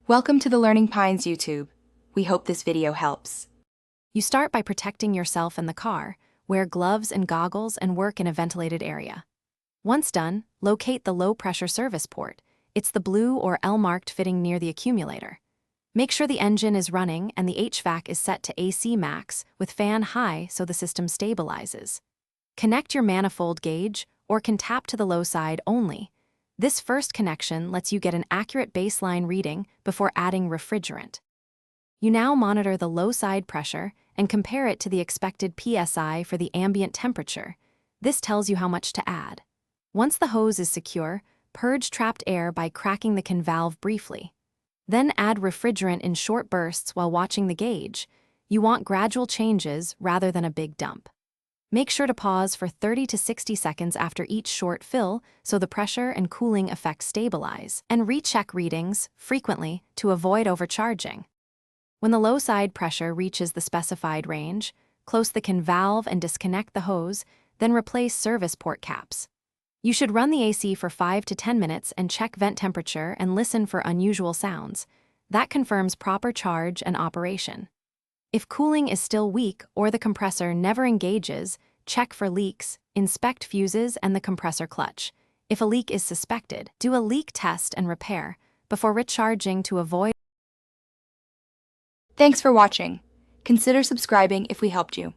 Welcome to the Learning Pines YouTube. We hope this video helps. You start by protecting yourself and the car, wear gloves and goggles, and work in a ventilated area. Once done, locate the low-pressure service port. It's the blue or L marked fitting near the accumulator. Make sure the engine is running and the HVAC is set to AC max with fan high so the system stabilizes. Connect your manifold gauge or can tap to the low side only. This first connection lets you get an accurate baseline reading before adding refrigerant. You now monitor the low side pressure and compare it to the expected PSI for the ambient temperature. This tells you how much to add. Once the hose is secure, purge trapped air by cracking the can valve briefly. Then add refrigerant in short bursts while watching the gauge. You want gradual changes rather than a big dump. Make sure to pause for 30 to 60 seconds after each short fill so the pressure and cooling effects stabilize, and recheck readings frequently to avoid overcharging. When the low side pressure reaches the specified range, close the can valve and disconnect the hose, then replace service port caps. You should run the AC for 5 to 10 minutes and check vent temperature and listen for unusual sounds. That confirms proper charge and operation. If cooling is still weak or the compressor never engages, check for leaks, inspect fuses and the compressor clutch. If a leak is suspected, do a leak test and repair before recharging to avoid. Thanks for watching. Consider subscribing if we helped you.